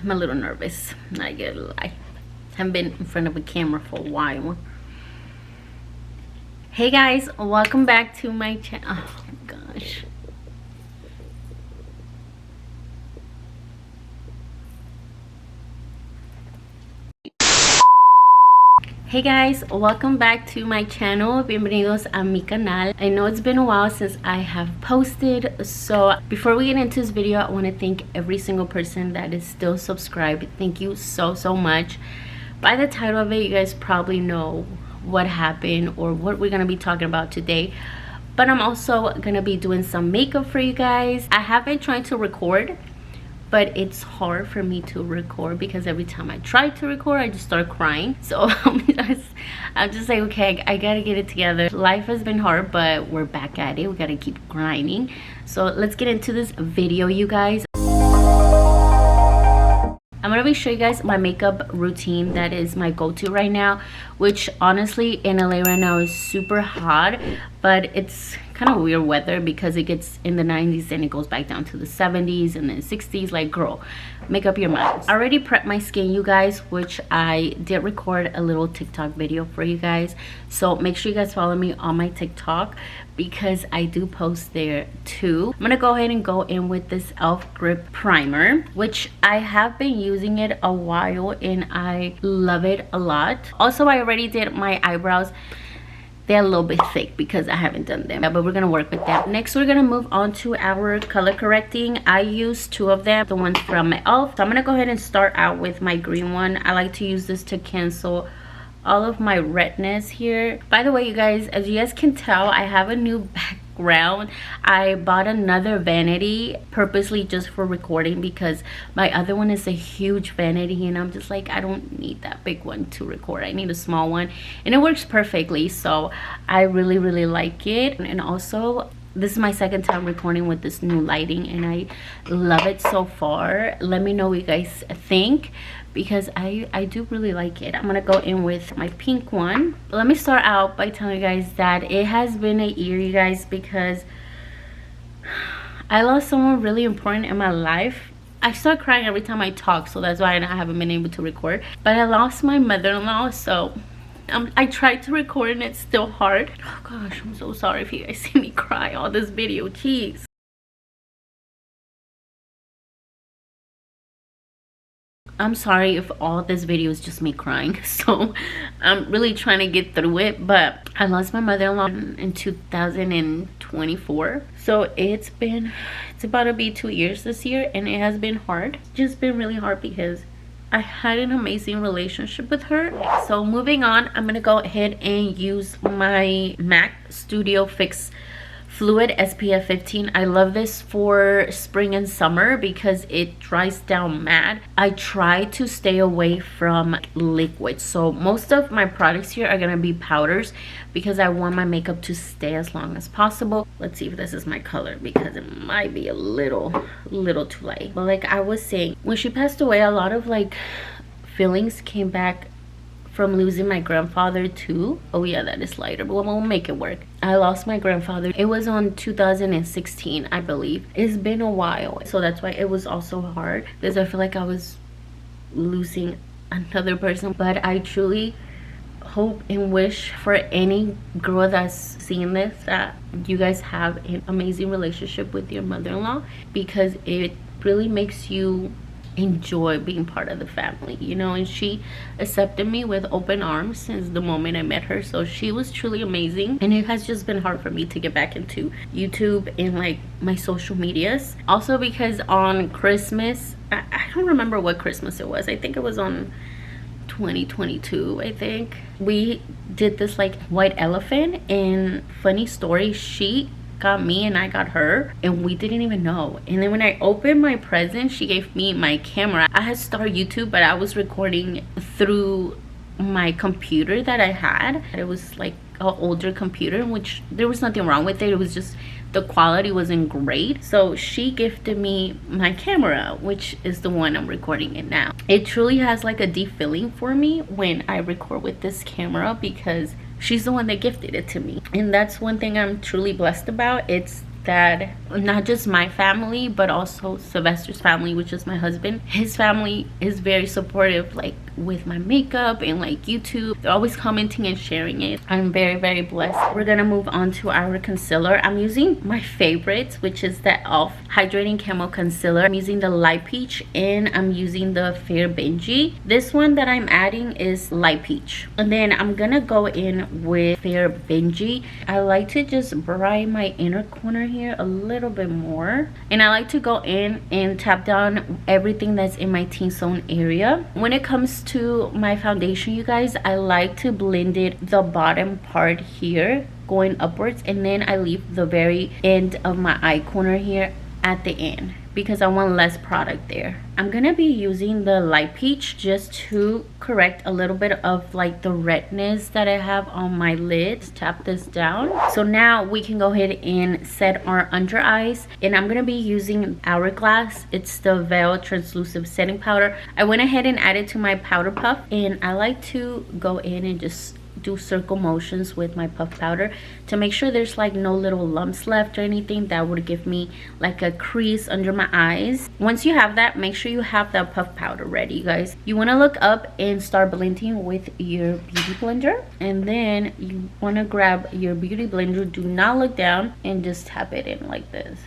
I'm a little nervous, not gonna lie. Haven't been in front of a camera for a while. Hey guys, welcome back to my channel. Oh gosh. Hey guys, welcome back to my channel. Bienvenidos a mi canal. I know it's been a while since I have posted, so before we get into this video, I want to thank every single person that is still subscribed. Thank you so much. By the title of it, you guys probably know what happened or what we're gonna be talking about today, but I'm also gonna be doing some makeup for you guys. I have been trying to record, but it's hard for me to record because every time I try to record, I just start crying. So I'm just like, okay, I gotta get it together. Life has been hard, but we're back at it. We gotta keep grinding. So let's get into this video, you guys. I'm gonna be showing you guys my makeup routine that is my go-to right now, which honestly in LA right now is super hot, but it's kind of weird weather because it gets in the 90s and it goes back down to the 70s and then 60s. Like, girl, make up your minds. I already prepped my skin, you guys, which I did record a little TikTok video for you guys, so make sure you guys follow me on my TikTok because I do post there too. I'm gonna go ahead and go in with this e.l.f. grip primer, which I have been using it a while and I love it a lot. Also, I already did my eyebrows. They're a little bit thick because I haven't done them, but we're gonna work with that. Next, we're gonna move on to our color correcting. I use two of them, the ones from e.l.f. So I'm gonna go ahead and start out with my green one. I like to use this to cancel all of my redness here. By the way, you guys, as you guys can tell, I have a new background. I bought another vanity purposely just for recording because my other one is a huge vanity and I'm just like, I don't need that big one to record. I need a small one and it works perfectly, so I really like it. And also, this is my second time recording with this new lighting and I love it so far. Let me know what you guys think because I do really like it. I'm gonna go in with my pink one. Let me start out by telling you guys that it has been a year, you guys, because I lost someone really important in my life. I start crying every time I talk, so that's why I haven't been able to record. But I lost my mother-in-law, so I tried to record and it's still hard. Oh gosh, I'm so sorry if you guys see me cry all this video. Jeez. I'm sorry if all this video is just me crying. So I'm really trying to get through it, but I lost my mother-in-law in 2024. So it's about to be 2 years this year and it has been hard. It's just been really hard because I had an amazing relationship with her. So moving on, I'm gonna go ahead and use my MAC Studio Fix Fluid SPF 15. I love this for spring and summer because it dries down matte. I try to stay away from liquids, so most of my products here are gonna be powders because I want my makeup to stay as long as possible. Let's see if this is my color because it might be a little too light. But like I was saying, when she passed away, a lot of like feelings came back from losing my grandfather too. Oh yeah, that is lighter, but we'll make it work. I lost my grandfather. It was on 2016, I believe. It's been a while, so that's why it was also hard because I feel like I was losing another person. But I truly hope and wish for any girl that's seeing this that you guys have an amazing relationship with your mother-in-law because it really makes you enjoy being part of the family, you know. And she accepted me with open arms since the moment I met her, so she was truly amazing. And it has just been hard for me to get back into YouTube and like my social medias, also because on Christmas, I don't remember what Christmas it was. I think it was on 2022. I think we did this like white elephant, and funny story, she got me and I got her and we didn't even know. And then when I opened my present, she gave me my camera. I had started YouTube, but I was recording through my computer that I had. It was like an older computer, which there was nothing wrong with it. It was just the quality wasn't great. So she gifted me my camera, which is the one I'm recording in now. It truly has like a deep feeling for me when I record with this camera because she's the one that gifted it to me. And that's one thing I'm truly blessed about. It's that not just my family but also Sylvester's family, which is my husband, his family is very supportive, like with my makeup and like YouTube. They're always commenting and sharing it. I'm very, very blessed. We're gonna move on to our concealer. I'm using my favorites, which is the e.l.f. Hydrating Camo Concealer. I'm using the Light Peach and I'm using the Fair Benji. This one that I'm adding is Light Peach, and then I'm gonna go in with Fair Benji. I like to just brighten my inner corner here a little bit more, and I like to go in and tap down everything that's in my T-zone area. When it comes to my foundation, you guys, I like to blend it the bottom part here going upwards, and then I leave the very end of my eye corner here at the end because I want less product there. I'm gonna be using the Light Peach just to correct a little bit of like the redness that I have on my lids. Tap this down. So now we can go ahead and set our under eyes, and I'm gonna be using Hourglass. It's the Veil Translucent Setting Powder. I went ahead and added to my powder puff, and I like to go in and just do circle motions with my puff powder to make sure there's like no little lumps left or anything that would give me like a crease under my eyes. Once you have that, make sure you have that puff powder ready, you guys. You want to look up and start blending with your beauty blender, and then you want to grab your beauty blender, do not look down, and just tap it in like this.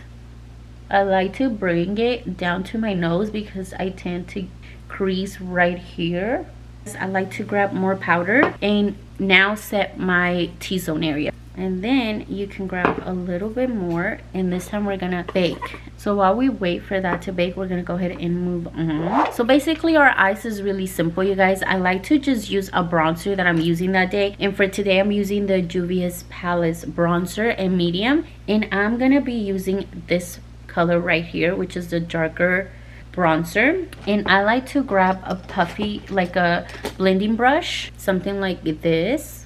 I like to bring it down to my nose because I tend to crease right here. I like to grab more powder and now set my T-zone area, and then you can grab a little bit more, and this time we're gonna bake. So while we wait for that to bake, we're gonna go ahead and move on. So basically our eyes is really simple, you guys. I like to just use a bronzer that I'm using that day, and for today I'm using the Juvia's Palace bronzer in medium, and I'm gonna be using this color right here, which is the darker bronzer. And I like to grab a puffy, like a blending brush, something like this.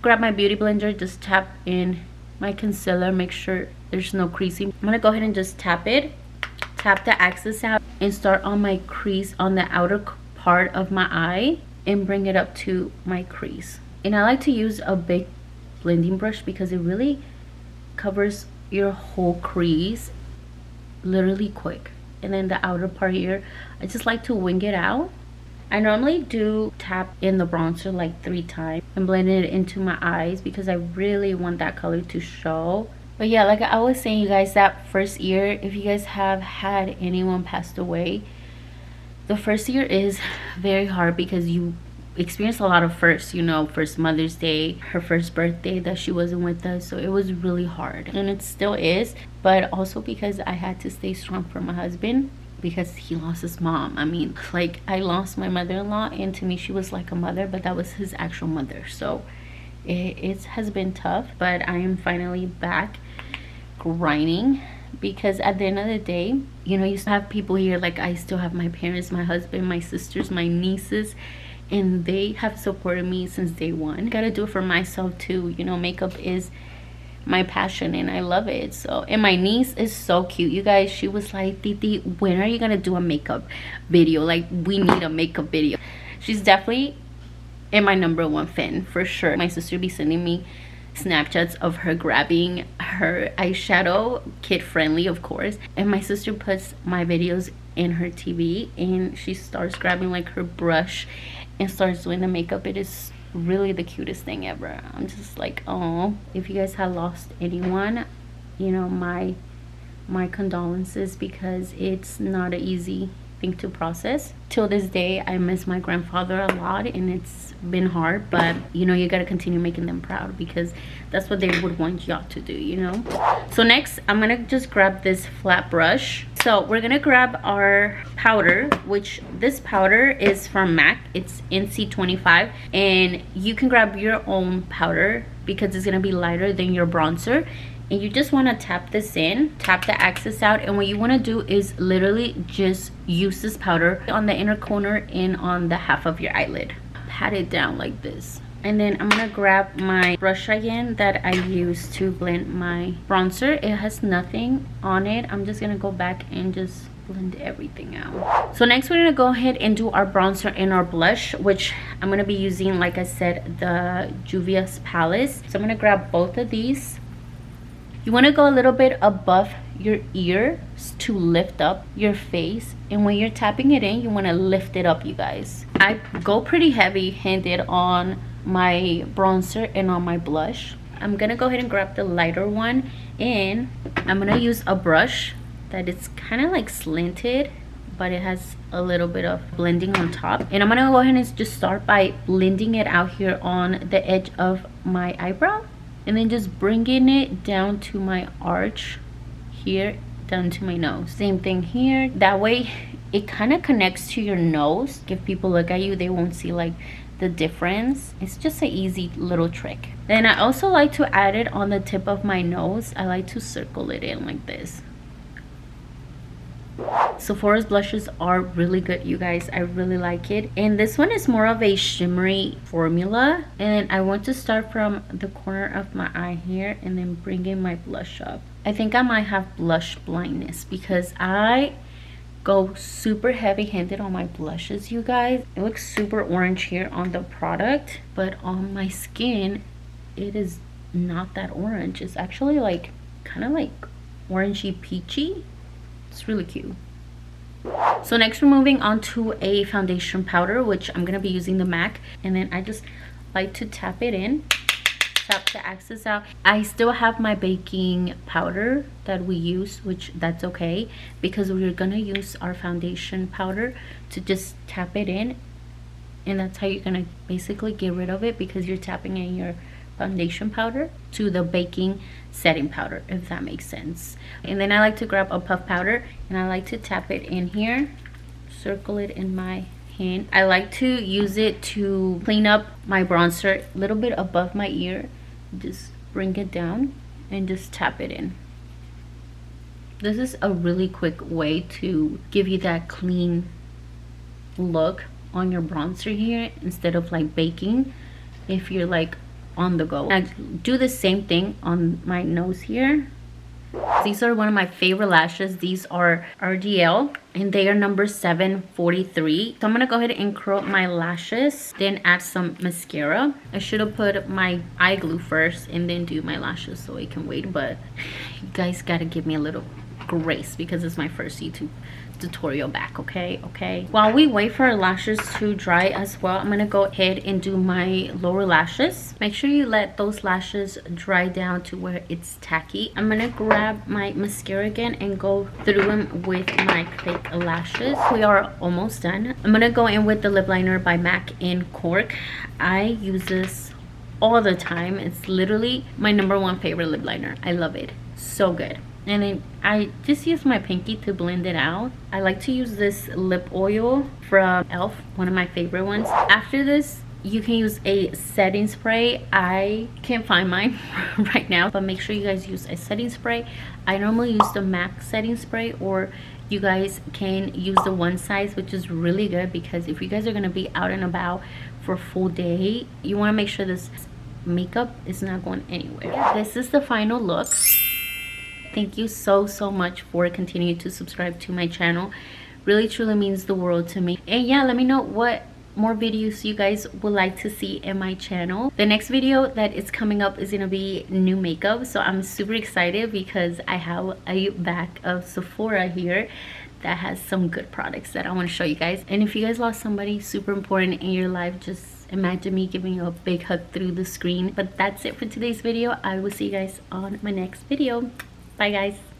Grab my beauty blender, just tap in my concealer, make sure there's no creasing. I'm gonna go ahead and just tap it, tap the axis out, and start on my crease on the outer part of my eye and bring it up to my crease. And I like to use a big blending brush because it really covers your whole crease literally quick. And then the outer part here, I just like to wing it out. I normally do tap in the bronzer like 3 times and blend it into my eyes because I really want that color to show. But yeah, like I was saying, you guys, that first year, if you guys have had anyone passed away, the first year is very hard because you experience a lot of firsts, you know, first Mother's Day, her first birthday that she wasn't with us, so it was really hard, and it still is. But also because I had to stay strong for my husband because he lost his mom. I mean, like, I lost my mother-in-law, and to me she was like a mother, but that was his actual mother. So it has been tough, but I am finally back grinding because at the end of the day, you know, you still have people here. Like, I still have my parents, my husband, my sisters, my nieces, and they have supported me since day one. Gotta do it for myself too, you know. Makeup is my passion and I love it. So, and my niece is so cute, you guys. She was like, Titi, when are you gonna do a makeup video? Like, we need a makeup video. She's definitely in my #1 fan for sure. My sister be sending me Snapchats of her grabbing her eyeshadow, kid friendly of course, and my sister puts my videos in her TV and she starts grabbing like her brush and starts doing the makeup. It is really the cutest thing ever. I'm just like, oh, if you guys have lost anyone, you know, my condolences, because it's not an easy thing to process. Till this day, I miss my grandfather a lot, and it's been hard, but you know, you gotta continue making them proud because that's what they would want y'all to do, you know. So next, I'm gonna just grab this flat brush. So we're gonna grab our powder, which this powder is from MAC. It's NC25, and you can grab your own powder because it's gonna be lighter than your bronzer. And you just want to tap this in, tap the axis out, and what you want to do is literally just use this powder on the inner corner and on the half of your eyelid. Pat it down like this. And then I'm gonna grab my brush again that I used to blend my bronzer. It has nothing on it. I'm just gonna go back and just blend everything out. So next we're gonna go ahead and do our bronzer and our blush, which I'm gonna be using, like I said, the Juvia's Palace. So I'm gonna grab both of these You want to go a little bit above your ear to lift up your face, and when you're tapping it in, you want to lift it up, you guys. I go pretty heavy handed on my bronzer and on my blush. I'm gonna go ahead and grab the lighter one, and I'm gonna use a brush that is kind of like slanted, but it has a little bit of blending on top, and I'm gonna go ahead and just start by blending it out here on the edge of my eyebrow, and then just bringing it down to my arch here, down to my nose. Same thing here. That way it kind of connects to your nose. If people look at you, they won't see like the difference. It's just an easy little trick. Then I also like to add it on the tip of my nose. I like to circle it in like this. Sephora's blushes are really good, you guys. I really like it, and this one is more of a shimmery formula, and I want to start from the corner of my eye here and then bring in my blush up. I think I might have blush blindness because I go super heavy handed on my blushes, you guys. It looks super orange here on the product, but on my skin it is not that orange. It's actually like kind of like orangey peachy. It's really cute. So next we're moving on to a foundation powder, which I'm gonna be using the MAC, and then I just like to tap it in, tap the excess out. I still have my baking powder that we use, which that's okay, because we're gonna use our foundation powder to just tap it in, and that's how you're gonna basically get rid of it, because you're tapping in your foundation powder to the baking setting powder, if that makes sense. And then I like to grab a puff powder and I like to tap it in here, circle it in my hand. I like to use it to clean up my bronzer a little bit above my ear. Just bring it down and just tap it in. This is a really quick way to give you that clean look on your bronzer here, instead of like baking if you're like on the go. I do the same thing on my nose here. These are one of my favorite lashes. These are Ardell, and they are number 743. So I'm gonna go ahead and curl up my lashes, then add some mascara. I should have put my eye glue first and then do my lashes so it can wait, but you guys gotta give me a little grace because it's my first YouTube tutorial back. Okay, while we wait for our lashes to dry as well, I'm gonna go ahead and do my lower lashes. Make sure you let those lashes dry down to where it's tacky. I'm gonna grab my mascara again and go through them with my fake lashes. We are almost done. I'm gonna go in with the lip liner by MAC in Cork. I use this all the time. It's literally my #1 favorite lip liner. I love it, so good. And then I just use my pinky to blend it out. I like to use this lip oil from e.l.f., one of my favorite ones. After this, you can use a setting spray. I can't find mine right now, but make sure you guys use a setting spray. I normally use the MAC setting spray, or you guys can use the one size, which is really good, because if you guys are going to be out and about for a full day, you want to make sure this makeup is not going anywhere. This is the final look. Thank you so much for continuing to subscribe to my channel. Really truly means the world to me. And yeah, let me know what more videos you guys would like to see in my channel. The next video that is coming up is gonna be new makeup, so I'm super excited because I have a bag of Sephora here that has some good products that I want to show you guys. And if you guys lost somebody super important in your life, just imagine me giving you a big hug through the screen. But that's it for today's video. I will see you guys on my next video. Bye guys.